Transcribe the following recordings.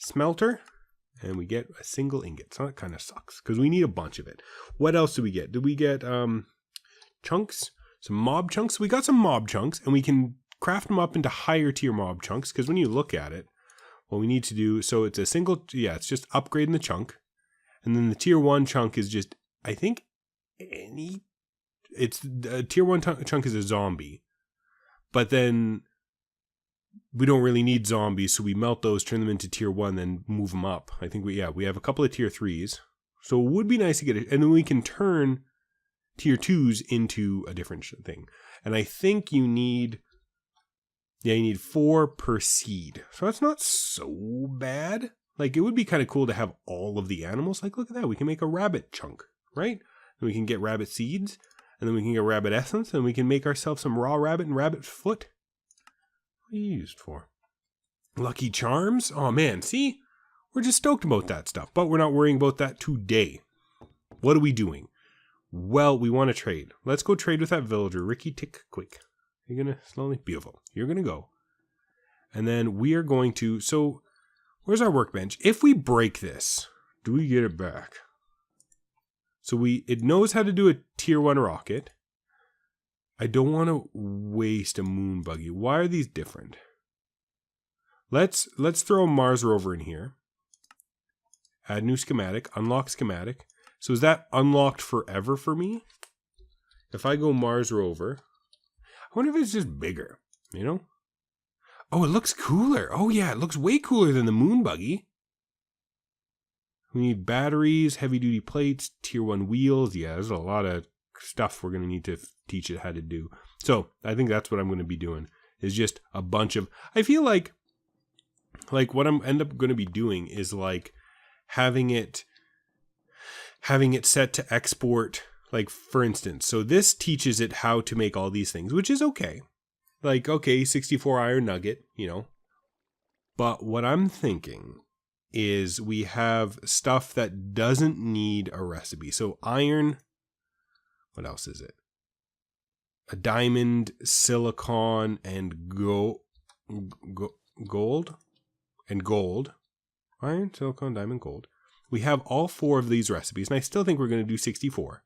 smelter, and we get a single ingot. So that kind of sucks because we need a bunch of it. What else do we get? Did we get chunks? Some mob chunks? We got some mob chunks, and we can craft them up into higher tier mob chunks because when you look at it, what we need to do, so it's a single, yeah, it's just upgrading the chunk. And then the tier 1 chunk is just, I think, it's a tier 1 chunk is a zombie. But then we don't really need zombies, so we melt those, turn them into tier 1, then move them up. I think we have a couple of tier 3s. So it would be nice to get it, and then we can turn tier 2s into a different thing. And I think you need 4 per seed. So that's not so bad. Like, it would be kind of cool to have all of the animals. Like, look at that. We can make a rabbit chunk, right? And we can get rabbit seeds, and then we can get rabbit essence, and we can make ourselves some raw rabbit and rabbit foot. What are you used for? Lucky charms? Oh, man. See? We're just stoked about that stuff, but we're not worrying about that today. What are we doing? Well, we want to trade. Let's go trade with that villager, Ricky Tick Quick. You're going to slowly... Beautiful. You're going to go. And then we are going to... So, where's our workbench? If we break this, do we get it back? So it knows how to do a tier 1 rocket. I don't want to waste a moon buggy. Why are these different? Let's throw a Mars rover in here. Add new schematic. Unlock schematic. So is that unlocked forever for me? If I go Mars rover, I wonder if it's just bigger, you know? Oh, it looks cooler. Oh yeah, it looks way cooler than the moon buggy. We need batteries, heavy duty plates, tier 1 wheels. Yeah, there's a lot of stuff we're going to need to teach it how to do. So I think that's what I'm going to be doing, is just a bunch of... I feel like what I'm end up going to be doing is like having it set to export, like, for instance. So this teaches it how to make all these things, which is okay. Like, okay, 64 iron nugget, you know. But what I'm thinking is we have stuff that doesn't need a recipe. So iron, what else is it? A diamond, silicon, and gold. And gold. Iron, silicon, diamond, gold. We have all 4 of these recipes, and I still think we're going to do 64.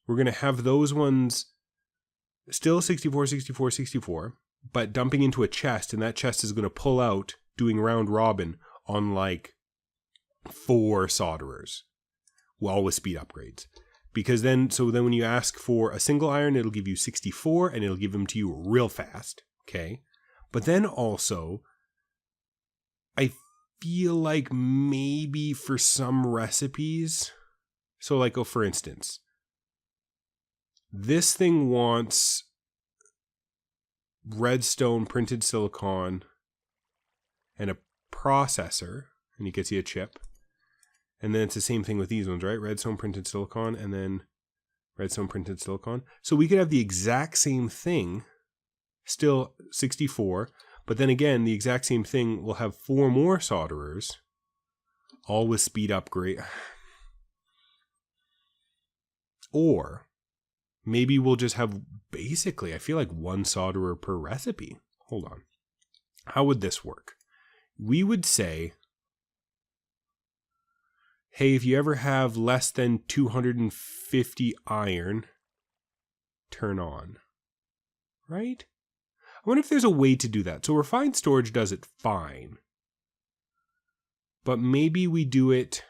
We're going to have those ones still 64, 64, 64, but dumping into a chest, and that chest is going to pull out, doing round robin on like 4 solderers, all with speed upgrades. Because then when you ask for a single iron, it'll give you 64, and it'll give them to you real fast, okay? But then also, I feel like maybe for some recipes, so like, for instance, this thing wants redstone, printed silicon, and a processor, and you can see a chip. And then it's the same thing with these ones, right? Redstone, printed silicon, and then redstone, printed silicon. So we could have the exact same thing, still 64, but then again, the exact same thing will have 4 more solderers, all with speed upgrade. Or maybe we'll just have, basically, I feel like 1 solderer per recipe. Hold on. How would this work? We would say, hey, if you ever have less than 250 iron, turn on. Right? I wonder if there's a way to do that. So refined storage does it fine. But maybe we do it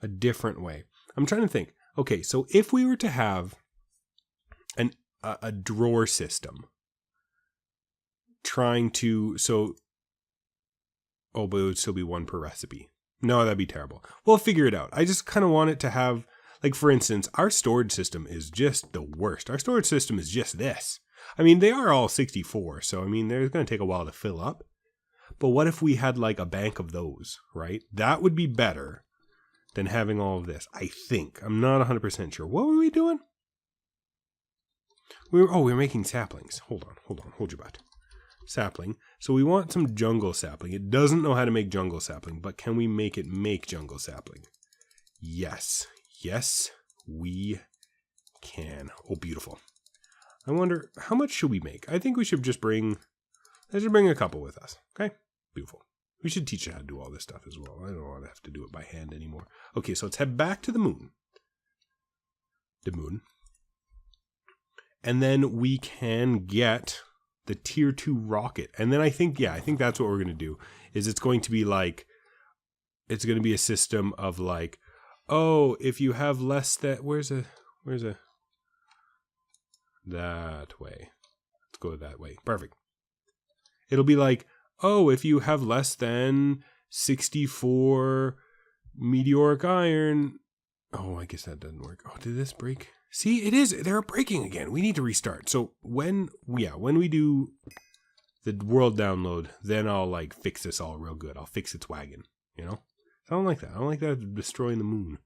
a different way. I'm trying to think. Okay, so if we were to have a drawer system, but it would still be 1 per recipe. No, that'd be terrible. We'll figure it out. I just kind of want it to have, like, for instance, our storage system is just the worst. Our storage system is just this. I mean, they are all 64, so I mean, they're going to take a while to fill up. But what if we had like a bank of those, right? That would be better than having all of this, I think. I'm not 100% sure. What were we doing? We were making saplings. Hold on, hold your butt. Sapling. So we want some jungle sapling. It doesn't know how to make jungle sapling, but can we make it make jungle sapling? Yes. Yes, we can. Oh, beautiful. I wonder, how much should we make? I think we should just bring, Let's just bring a couple with us. Okay? Beautiful. We should teach you how to do all this stuff as well. I don't want to have to do it by hand anymore. Okay, so let's head back to the moon. The moon. And then we can get the tier 2 rocket. And then I think that's what we're going to do. Is it's going to be like, it's going to be a system of like, oh, if you have less than, where's a, that way. Let's go that way. Perfect. It'll be like, oh, if you have less than 64 meteoric iron. Oh, I guess that doesn't work. Oh, did this break? See, it is. They're breaking again. We need to restart. So when we do the world download, then I'll like fix this all real good. I'll fix its wagon, you know? I don't like that. I don't like that destroying the moon.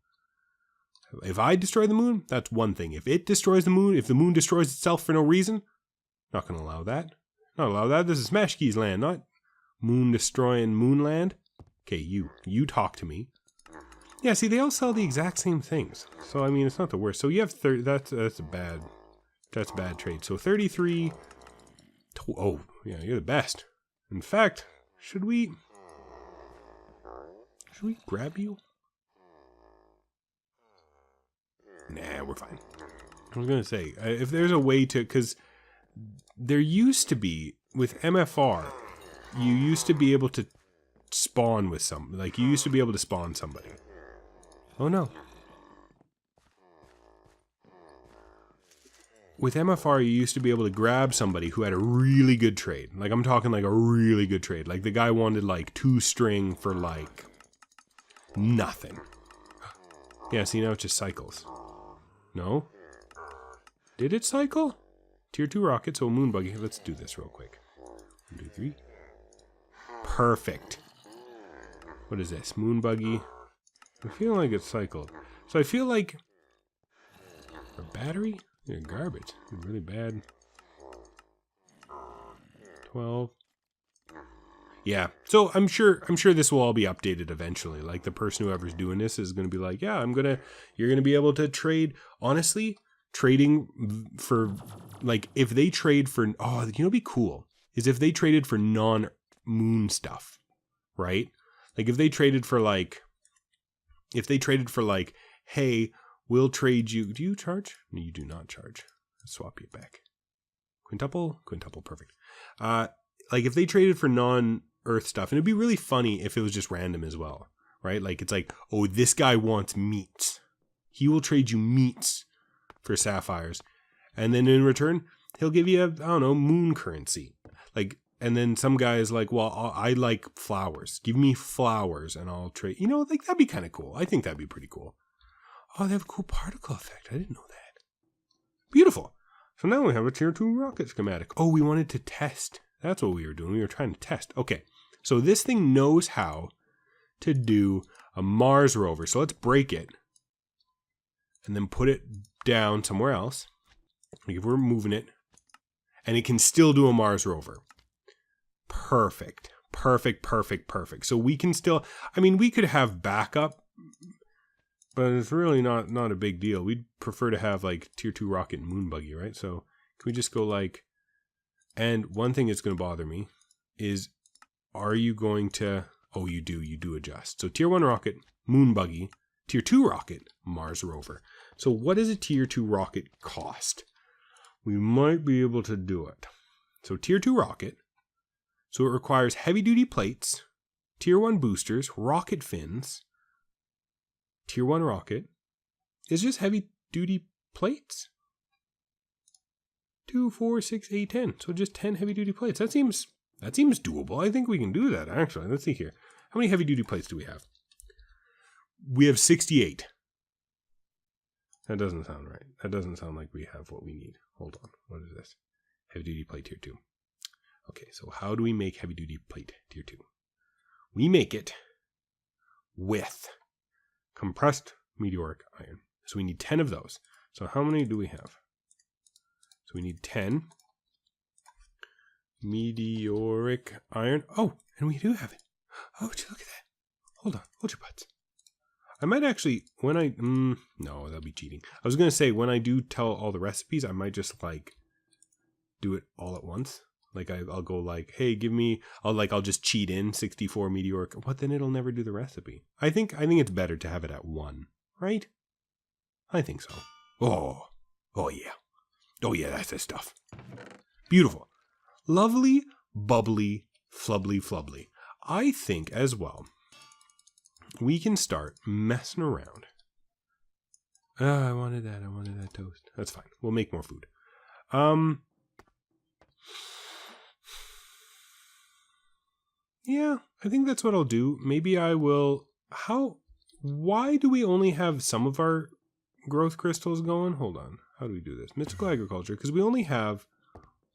If I destroy the moon, that's one thing. If it destroys the moon, if the moon destroys itself for no reason, not going to allow that. Not allow that. This is Smash Keys land, not moon destroying moonland. Okay, you talk to me. Yeah, see, they all sell the exact same things. So, I mean, it's not the worst. So you have 30, that's a bad trade. So 33, oh, yeah, you're the best. In fact, should we grab you? Nah, we're fine. I was going to say, if there's a way to, because there used to be, with MFR, you used to be able to spawn with some, like, you used to be able to spawn somebody. Oh no. With MFR, you used to be able to grab somebody who had a really good trade. Like, I'm talking like a really good trade. Like, the guy wanted like 2 string for like nothing. Yeah, see, now it just cycles. No? Did it cycle? Tier 2 rocket, so a moon buggy. Let's do this real quick. 1, 2, 3. Perfect. What is this? Moon buggy. I feel like it's cycled. So I feel like a battery? Yeah, garbage. Really bad. 12. Yeah. So I'm sure this will all be updated eventually. Like the person whoever's doing this is going to be like, yeah, you're going to be able to trade. Honestly, trading for, like, if they trade for, oh, you know what'd be cool is if they traded for non-moon stuff, right? Like if they traded for like, hey, we'll trade you. Do you charge? No, you do not charge. Let's swap you back. Quintuple, perfect. Like if they traded for non-Earth stuff, and it'd be really funny if it was just random as well, right? Like it's like, oh, this guy wants meats. He will trade you meats for sapphires, and then in return, he'll give you moon currency. Like, and then some guy is like, well, I like flowers. Give me flowers and I'll trade. You know, like that'd be kind of cool. I think that'd be pretty cool. Oh, they have a cool particle effect. I didn't know that. Beautiful. So now we have a tier 2 rocket schematic. Oh, we wanted to test. That's what we were doing. We were trying to test. Okay. So this thing knows how to do a Mars rover. So let's break it and then put it down somewhere else. Like if we're moving it, and it can still do a Mars rover. Perfect. So we can still, I mean, we could have backup, but it's really not a big deal. We'd prefer to have like tier 2 rocket and moon buggy, right? So can we just go like, and one thing that's going to bother me is, are you going to, oh, you do adjust. So tier 1 rocket, moon buggy, tier 2 rocket, Mars rover. So what does a tier 2 rocket cost? We might be able to do it. So tier 2 rocket. So it requires heavy duty plates, tier 1 boosters, rocket fins. Tier 1 rocket is just heavy duty plates. 2, 4, 6, 8, 10. So just 10 heavy duty plates. That seems doable. I think we can do that actually. Let's see here. How many heavy duty plates do we have? We have 68. That doesn't sound right. That doesn't sound like we have what we need. Hold on. What is this? Heavy duty plate tier 2. Okay, so how do we make heavy duty plate tier 2? We make it with compressed meteoric iron. So we need 10 of those. So how many do we have? So we need 10 meteoric iron. Oh, and we do have it. Oh, would you look at that? Hold on. Hold your butts. I might actually, when I, no, that'll be cheating. I was going to say, when I do tell all the recipes, I might just like do it all at once. Like I'll go like, hey, I'll just cheat in 64 meteoric. What, then it'll never do the recipe. I think it's better to have it at 1, right? I think so. Oh yeah. Oh yeah, that's the stuff. Beautiful. Lovely, bubbly, flubbly. I think as well, we can start messing around. I wanted that toast. That's fine. We'll make more food. Yeah, I think that's what I'll do. Maybe I will... Why do we only have some of our growth crystals going? Hold on. How do we do this? Mystical agriculture, because we only have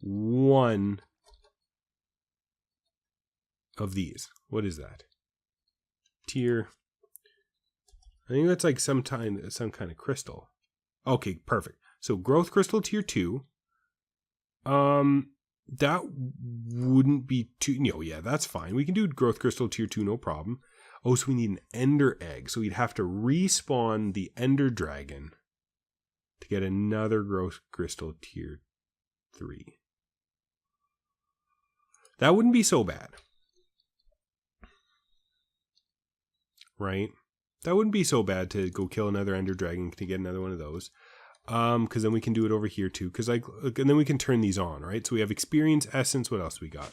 1 of these. What is that? Tier. I think that's like some kind of crystal. Okay, perfect. So growth crystal tier 2. That wouldn't be too... No, yeah, that's fine. We can do growth crystal tier 2, no problem. Oh, so we need an ender egg. So we'd have to respawn the ender dragon to get another growth crystal tier 3. That wouldn't be so bad. Right? That wouldn't be so bad to go kill another ender dragon to get another one of those. Because then we can do it over here too. And then we can turn these on, right? So we have experience, essence. What else we got?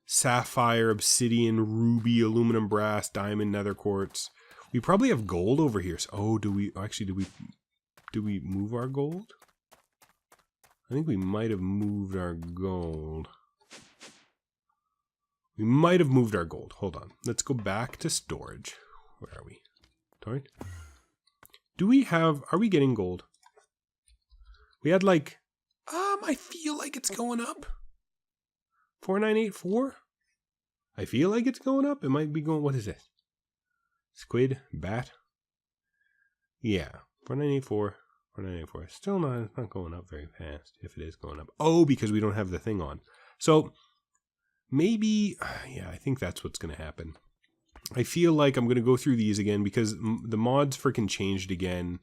Sapphire, obsidian, ruby, aluminum, brass, diamond, nether quartz. We probably have gold over here. So, do we move our gold? I think we might have moved our gold. We might have moved our gold. Hold on. Let's go back to storage. Where are we? Storage? Are we getting gold? We had like, I feel like it's going up. 4984? I feel like it's going up. It might be going, what is this? Squid? Bat? Yeah. 4984. 4984. Still not, it's not going up very fast. If it is going up. Oh, because we don't have the thing on. So, maybe, yeah, I think that's what's going to happen. I feel like I'm going to go through these again because the mods freaking changed again.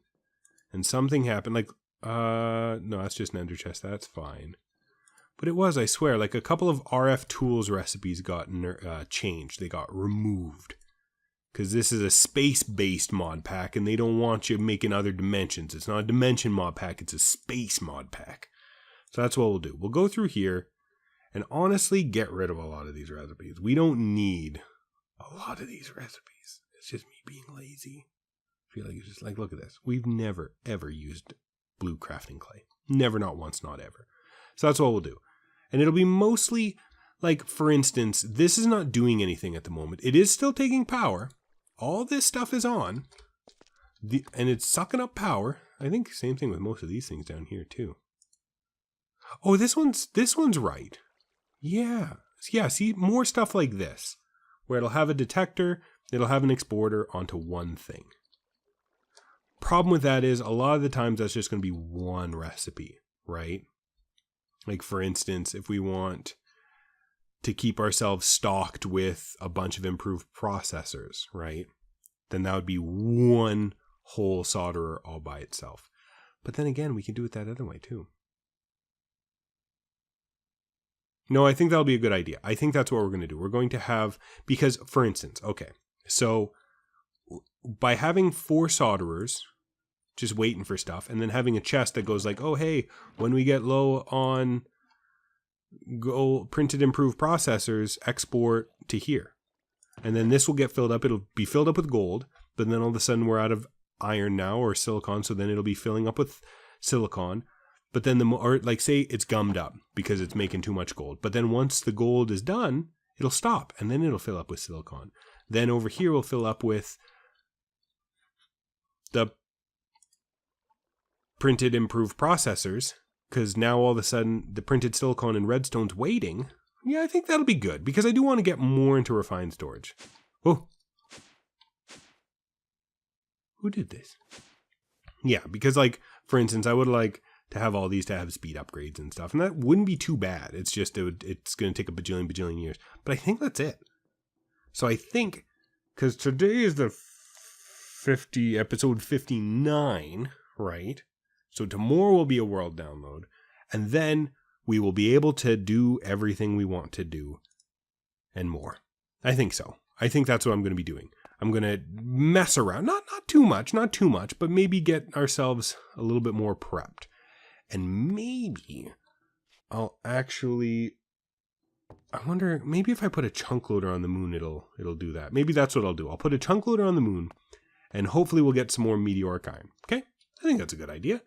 And something happened. Like, no, that's just an ender chest. That's fine. But it was, I swear, like a couple of RF tools recipes got changed. They got removed. Because this is a space-based mod pack, and they don't want you making other dimensions. It's not a dimension mod pack, it's a space mod pack. So that's what we'll do. We'll go through here, and honestly, get rid of a lot of these recipes. We don't need a lot of these recipes. It's just me being lazy. I feel like it's just like, look at this. We've never, ever used blue crafting clay. Never, not once, not ever. So that's what we'll do. And it'll be mostly, like, for instance, this is not doing anything at the moment. It is still taking power. All this stuff is on. And it's sucking up power. I think same thing with most of these things down here, too. Oh, this one's right. Yeah. Yeah, see, more stuff like this. Where it'll have a detector, it'll have an exporter onto one thing. Problem with that is, a lot of the times that's just going to be one recipe, right? Like, for instance, if we want to keep ourselves stocked with a bunch of improved processors, right? Then that would be one whole solderer all by itself. But then again, we can do it that other way too. No, I think that'll be a good idea. I think that's what we're going to do. We're going to have, because, for instance, okay, so by having 4 solderers, just waiting for stuff, and then having a chest that goes like, oh, hey, when we get low on gold printed improved processors, export to here. And then this will get filled up. It'll be filled up with gold, but then all of a sudden we're out of iron now, or silicon, so then it'll be filling up with silicon. But then or like say it's gummed up because it's making too much gold. But then once the gold is done, it'll stop, and then it'll fill up with silicon. Then over here we'll fill up with the printed improved processors, because now all of a sudden the printed silicon and redstone's waiting. Yeah, I think that'll be good, because I do want to get more into refined storage. Oh. Who did this? Yeah, because, like, for instance, I would like to have all these to have speed upgrades and stuff, and that wouldn't be too bad. It's just, it's going to take a bajillion years. But I think that's it. So I think, because today is the episode 59, right? So tomorrow will be a world download. And then we will be able to do everything we want to do and more. I think so. I think that's what I'm going to be doing. I'm going to mess around, not too much, but maybe get ourselves a little bit more prepped. And maybe I'll actually, I wonder, maybe if I put a chunk loader on the moon, it'll do that. Maybe that's what I'll do. I'll put a chunk loader on the moon, and hopefully we'll get some more meteoric iron. Okay? I think that's a good idea.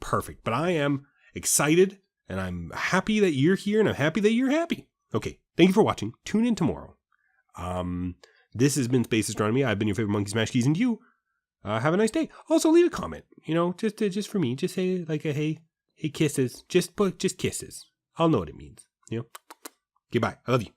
Perfect. But I am excited, and I'm happy that you're here, and I'm happy that you're happy. Okay. Thank you for watching. Tune in tomorrow. This has been Space Astronomy. I've been your favorite Monkey Smash Keys, and you have a nice day. Also, leave a comment. Just for me. Just say like a hey kisses. Just kisses. I'll know what it means. Goodbye. I love you.